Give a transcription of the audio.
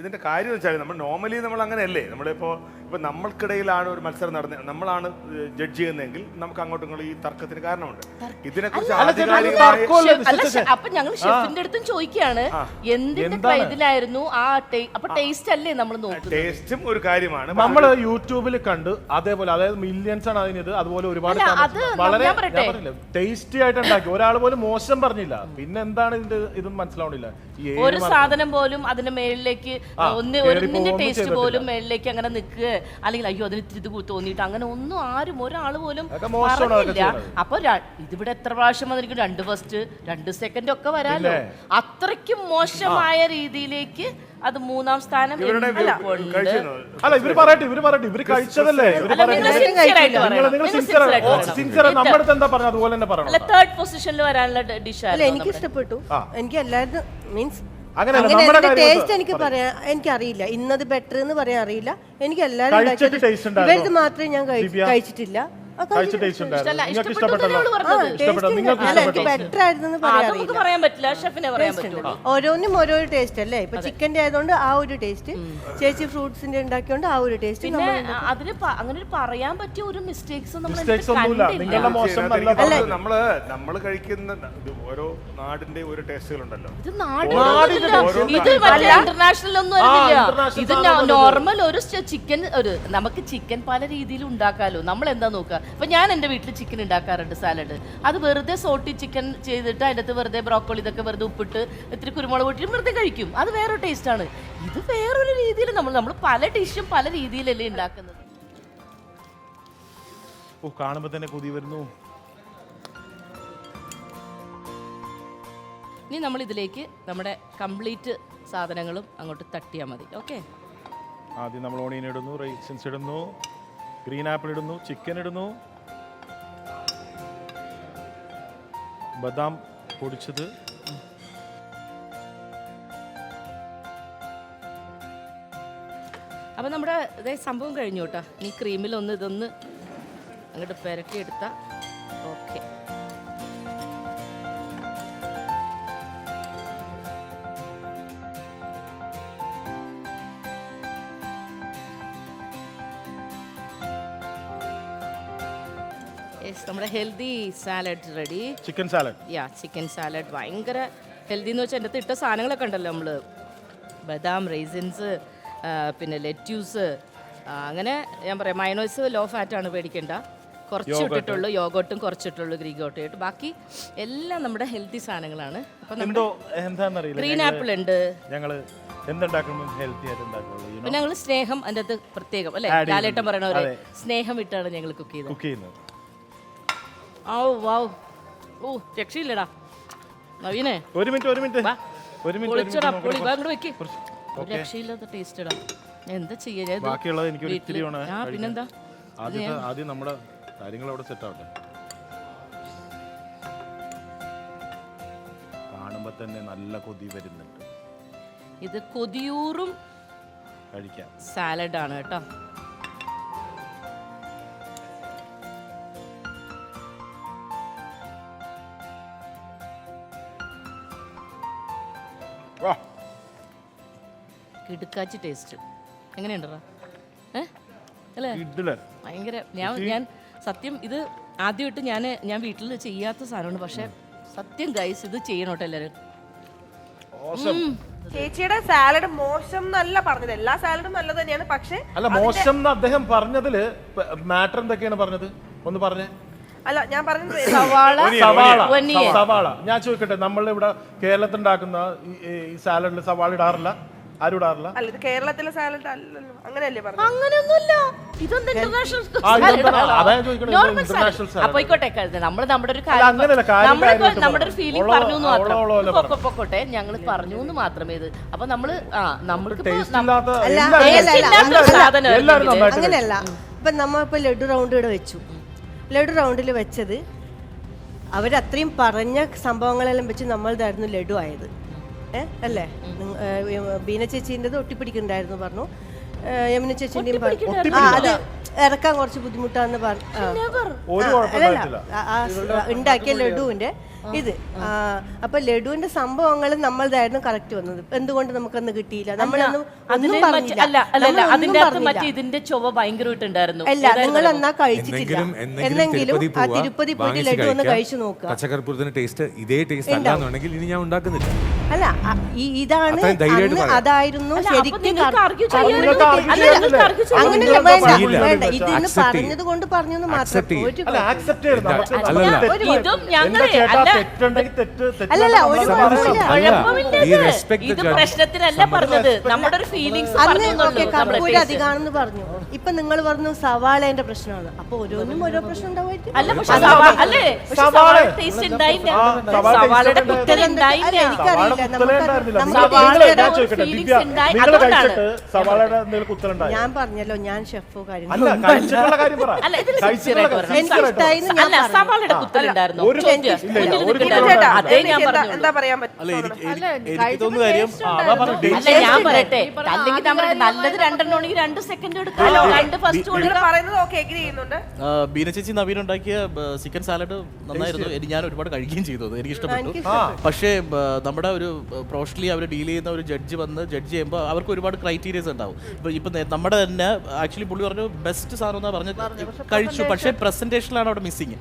ഇതിന്റെ കാര്യം വെച്ചാൽ നമ്മൾ നോർമലി നമ്മൾ അങ്ങനെയല്ലേ, നമ്മളിപ്പോൾ നമ്മൾക്കിടയിലാണ് ഒരു മത്സരം നടന്നത്, നമ്മളാണ് ജഡ്ജ് ചെയ്യുന്നതെങ്കിൽ നമുക്ക് അങ്ങോട്ടും ഇങ്ങോട്ടും ഈ തർക്കത്തിന് കാരണമുണ്ട്. ഇതിനെക്കുറിച്ച് അപ്പൊ ഞങ്ങൾ ഷെഫിന്റെ അടുത്തും ചോദിക്കുകയാണ് എന്തിന്റെ ഇതിലായിരുന്നു ആ അപ്പൊ ടേസ്റ്റ് അല്ലേ നമ്മൾ നോക്കുന്നത്. ടേസ്റ്റും ഒരു കാര്യമാണ്. നമ്മൾ യൂട്യൂബിൽ കണ്ട് അതേപോലെ, അതായത് മില്യൺസ് ആണ് അതിന്. അതുപോലെ ഒരുപാട് വളരെ ടേസ്റ്റി ആയിട്ട് ഉണ്ടാക്കി, ഒരാൾ പോലും മോശം പറഞ്ഞില്ല. പിന്നെ എന്താണ് ഇതിന്റെ ഇതൊന്നും മനസ്സിലാവണില്ല. ഒരു സാധനം പോലും അതിന്റെ മേളിലേക്ക് ഒന്നിന്റെ ടേസ്റ്റ് പോലും മേളിലേക്ക് അങ്ങനെ നിൽക്കുക, അല്ലെങ്കിൽ അയ്യോ അതിന് ഇത് തോന്നിയിട്ട് അങ്ങനെ ഒന്നും ആരും ഒരാള് പോലും പറഞ്ഞില്ല. അപ്പൊ ഇതിവിടെ എത്ര പ്രാവശ്യം വന്നിരിക്കും, 2 ഫസ്റ്റ് 2 സെക്കൻഡ് ഒക്കെ വരാല്ലോ. അത്രയ്ക്കും മോശമായ രീതിയിലേക്ക് അത് 3-ാം സ്ഥാനം. അല്ല ഇവര് പറയട്ടെ, ഇവര് കഴിച്ചതല്ലേ. നമ്മുടെ അടുത്ത് എന്താ പറഞ്ഞത് അതുപോലെ തന്നെ പറഞ്ഞു. 3rd പൊസിഷനിൽ വരാനുള്ള ഡിഷ് എനിക്ക് ഇഷ്ടപ്പെട്ടു. എനിക്ക് എല്ലാവരും മീൻസ് അങ്ങനെ ടേസ്റ്റ് എനിക്ക് പറയാൻ എനിക്കറിയില്ല. ഇന്നത് ബെറ്റർ എന്ന് പറയാൻ അറിയില്ല. എനിക്ക് എല്ലാവരും ഇവർക്ക് മാത്രമേ ഞാൻ കഴിച്ചിട്ടില്ല. ഓരോന്നും ഓരോ ടേസ്റ്റ് അല്ലേ. ഇപ്പൊ ചിക്കന്റെ ആയതുകൊണ്ട് ആ ഒരു ടേസ്റ്റ്, ചേച്ചി ഫ്രൂട്ട്സിന്റെ ഉണ്ടാക്കിയോണ്ട് ആ ഒരു ടേസ്റ്റ്. പിന്നെ അതിന് അങ്ങനെ പറയാൻ പറ്റിയ ഒരു മിസ്റ്റേക്സ് നമ്മള് കഴിക്കുന്ന ഓരോ നാടിന്റെ ഓരോ ടേസ്റ്റുകൾ ഉണ്ടല്ലോ. ഇത് ഇന്റർനാഷണൽ ഒന്നും അല്ല. ഇത് നോർമൽ ഒരു ചിക്കൻ, നമുക്ക് ചിക്കൻ പല രീതിയിൽ ഉണ്ടാക്കാലോ. നമ്മൾ എന്താ നോക്കുക, ഇപ്പൊ ഞാൻ എന്റെ വീട്ടിൽ ചിക്കൻ ഉണ്ടാക്കാറുണ്ട്, സാലഡ്. അത് വെറുതെ സോട്ടി ചിക്കൻ ചെയ്തിട്ട് അതിൻ്റെ അകത്ത് വെറുതെ ബ്രോക്കോളി ഇതൊക്കെ വെറുതെ ഉപ്പിട്ട് ഇത്തിരി കുരുമുളക് ഇട്ടിട്ട് വെറുതെ കഴിക്കും. അത് വേറൊരു ടേസ്റ്റ് ആണ്. ഇത് വേറൊരു രീതിയിൽ നമ്മൾ പല ഡിഷും പല രീതിയിലല്ലേ ഉണ്ടാക്കുന്നത്. കാണുമ്പോ തന്നെ കൊതി വരുന്നു. ഇനി നമ്മൾ ഇതിലേക്ക് നമ്മുടെ കംപ്ലീറ്റ് സാധനങ്ങളും അങ്ങോട്ട് തട്ടിയാൽ മതി. ഓക്കെ, ആദ്യം നമ്മൾ ഓണിയൻ ഇടുന്നു, റൈസിൻസ് ഇടുന്നു, ഗ്രീൻ ആപ്പിൾ ഇടുന്നു, ചിക്കൻ ഇടുന്നു, ബദാം പൊടിച്ചത്, അപ്പം നമ്മുടെ ഇതേ സംഭവം കഴിഞ്ഞു കേട്ടോ. ഈ ക്രീമിലൊന്ന് ഇതൊന്ന് അങ്ങോട്ട് പെരട്ടിയെടുത്ത ഓക്കെ. നമ്മുടെ healthy salad ready. Chicken salad. Chicken salad ഭയങ്കര ഹെൽത്തി എന്ന് വെച്ചാൽ എൻ്റെ അടുത്ത് ഇട്ട സാധനങ്ങളൊക്കെ ഉണ്ടല്ലോ. നമ്മൾ ബദാം, റൈസിൻസ്, പിന്നെ ലെറ്റ്യൂസ്, അങ്ങനെ ഞാൻ പറയാം. മയോണൈസ് ലോ ഫാറ്റാണ്, പേടിക്കേണ്ട. കുറച്ച് ഇട്ടിട്ടുള്ളൂ, യോഗോട്ടും കുറച്ചിട്ടുള്ളൂ, ഗ്രീഗോട്ടും ആയിട്ട്. ബാക്കി എല്ലാം നമ്മുടെ ഹെൽത്തി സാധനങ്ങളാണ്. അപ്പം ഗ്രീൻ ആപ്പിൾ ഉണ്ട്. പിന്നെ ഞങ്ങൾ സ്നേഹം അതിൻ്റെ അകത്ത് പ്രത്യേകം അല്ലേ, ലാലേട്ടൻ പറയണ പോലെ സ്നേഹം ഇട്ടാണ് ഞങ്ങൾ കുക്ക് ചെയ്യുന്നത്. രക്ഷയില്ലടാ നവീനെ, ഒരു മിനിറ്റ് രക്ഷയില്ലാത്ത ടേസ്റ്റ് ഇടാ. എന്താ ചെയ്യാ, പിന്നെന്താ. ആദ്യം നമ്മുടെ കാര്യങ്ങൾ അവിടെ സെറ്റ് ആവട്ടെ. കാണുമ്പോ തന്നെ നല്ല കൊതി വരുന്നുണ്ട്. ഇത് കൊതിയൂറും കഴിക്കാം സാലഡാണ് കേട്ടോ. കിടുക്കാച്ചി ടേസ്റ്റ്. എങ്ങനെയുണ്ടോ അല്ലേ? ഭയങ്കര. ഞാൻ സത്യം ഇത് ആദ്യമായിട്ട് ഞാൻ വീട്ടിൽ ചെയ്യാത്ത സാധനമാണ്. പക്ഷെ സത്യം ഗൈസ് ഇത് ചെയ്യണോട്ടെ എല്ലാവരും. ചേച്ചിയുടെ സാലഡ് മോശം എന്നല്ല പറഞ്ഞത്, എല്ലാ സാലഡും നല്ലത് തന്നെയാണ്. പക്ഷെ അല്ല, മോശം എന്ന് അദ്ദേഹം പറഞ്ഞതില് മാറ്റർ എന്തൊക്കെയാണ് പറഞ്ഞത് ഒന്ന് പറഞ്ഞേ. അല്ല, ഞാൻ പറഞ്ഞത് സവാള. ഞാൻ ചോദിക്കട്ടെ, നമ്മളിവിടെ കേരളത്തിൽ ഉണ്ടാക്കുന്ന ഈ സാലഡിൽ സവാള ഇടാറില്ല, ആരും ഇടാറില്ല. അല്ല, ഇത് കേരളത്തിലെ സാലഡ് അല്ലല്ലോ, അങ്ങനെയല്ലേ പറഞ്ഞത്? അങ്ങനെയൊന്നുമില്ല, ഇതൊന്നും ഇന്റർനാഷണൽ. നമ്മൾ നമ്മുടെ ഒരു ഫീലിംഗ് പറഞ്ഞു എന്ന് മാത്രം പൊക്കോട്ടെ, ഞങ്ങൾ പറഞ്ഞു എന്ന് മാത്രമേ. ഇത് അപ്പൊ നമ്മള് അങ്ങനെയല്ല. ഇപ്പൊ നമ്മളിപ്പോ ലഡു റൗണ്ട് ഇവിടെ വെച്ചു. ലഡു റൗണ്ടിൽ വെച്ചത് അവരത്രയും പറഞ്ഞ സംഭവങ്ങളെല്ലാം വെച്ച് നമ്മളിതായിരുന്നു ലഡു ആയത്. അല്ലേ? ബീന ചേച്ചീൻ്റെത് ഒട്ടിപ്പിടിക്കുന്നുണ്ടായിരുന്നു പറഞ്ഞു. യമുന ചേച്ചിന്റെയും അത് ഇറക്കാൻ കുറച്ച് ബുദ്ധിമുട്ടാന്ന് പറഞ്ഞു. ഒരു കുഴപ്പമില്ല. ഉണ്ടാക്കിയ ലഡുവിന്റെ ഇത് അപ്പൊ ലഡുവിന്റെ സംഭവങ്ങൾ നമ്മളതായിരുന്നു കറക്റ്റ് വന്നത്. എന്തുകൊണ്ട് നമുക്കൊന്നും കിട്ടിയില്ല? നമ്മളൊന്നും ഒന്നും പറഞ്ഞില്ല. അതിന്റെ അകത്ത് മറ്റേ ഇതിന്റെ ചൊവ്വ ഭയങ്കരമായിട്ടുണ്ടായിരുന്നു. അല്ല, നിങ്ങൾ എന്നാ കഴിച്ചിട്ടില്ല. എന്നെങ്കിലും ആ തിരുപ്പതി പോയിട്ട് ലഡു ഒന്ന് കഴിച്ചു നോക്കുക. പച്ചക്കറിപ്പൂരത്തിന്റെ ടേസ്റ്റ് ഇതേ ടേസ്റ്റ് അല്ലാന്നുണ്ടെങ്കിൽ ഇനി ഞാൻ ഉണ്ടാക്കുന്നില്ല. അല്ല, ഇതാണ് അന്ന് അതായിരുന്നു ശരിക്കും. അങ്ങനെയല്ല, വേണ്ട വേണ്ട, ഇതിന്ന് പറഞ്ഞത് കൊണ്ട് പറഞ്ഞെന്ന് മാത്രം. ഇതും ഞങ്ങളെ അല്ലല്ല, ഒരു കുഴപ്പമില്ല. ഇത് പ്രശ്നത്തിനല്ല പറഞ്ഞത്, നമ്മുടെ ഒരു ഫീലിങ്സ് അന്ന് കർപ്പൂര അധികമാണെന്ന് പറഞ്ഞു. ഇപ്പൊ നിങ്ങൾ പറഞ്ഞു സവാളേന്റെ പ്രശ്നമാണ്. അപ്പൊ ഓരോന്നും ഓരോ പ്രശ്നം ഉണ്ടാവുമായിരിക്കും. അല്ല, പക്ഷെ അല്ലേ സവാള ടേസ്റ്റ് ഉണ്ടായില്ല, സവാളയുടെ കുത്തൽ ഉണ്ടായില്ല. എനിക്കറിയില്ല, ഞാൻ പറഞ്ഞല്ലോ, ഞാൻ ഷെഫോ കാര്യങ്ങളോ അല്ല, ഇതിൽ അല്ല സവാളയുടെ കുത്തലുണ്ടായിരുന്നു. അതേ ഞാൻ പറഞ്ഞു. എന്താ പറയാൻ അല്ല എനിക്ക് തോന്നുന്ന കാര്യം അല്ല, ഞാൻ പറയട്ടെ, അല്ലെങ്കിൽ നമ്മൾ നല്ലത് 2 ആണെങ്കിൽ 2 സെക്കൻഡ് എടുക്കാലോ, 2 ഫസ്റ്റ് കൊടുക്കാം. പറയുന്നത് ഓക്കെ എഗ്രി ചെയ്യുന്നുണ്ട്. ബീന ചേച്ചി നവീൻ ഉണ്ടാക്കിയ ചിക്കൻ സാലഡ് നന്നായിരുന്നു. ഞാൻ ഒരുപാട് കഴിക്കുകയും ചെയ്തു, എനിക്ക് ഇഷ്ടപ്പെട്ടു. പക്ഷേ നമ്മുടെ ഒരു പ്രൊഫഷണലി അവർ ഡീൽ ചെയ്യുന്ന ഒരു ജഡ്ജ് വന്ന് ജഡ്ജ് ചെയ്യുമ്പോൾ അവർക്ക് ഒരുപാട് ക്രൈറ്റീരിയസ് ഉണ്ടാവും. ഇപ്പൊ നമ്മുടെ തന്നെ ആക്ച്വലി പുള്ളി പറഞ്ഞു ബെസ്റ്റ് സാധനം എന്നാ പറഞ്ഞ് കഴിച്ചു, പക്ഷേ പ്രസന്റേഷനിലാണ് അവിടെ മിസ്സിങ്.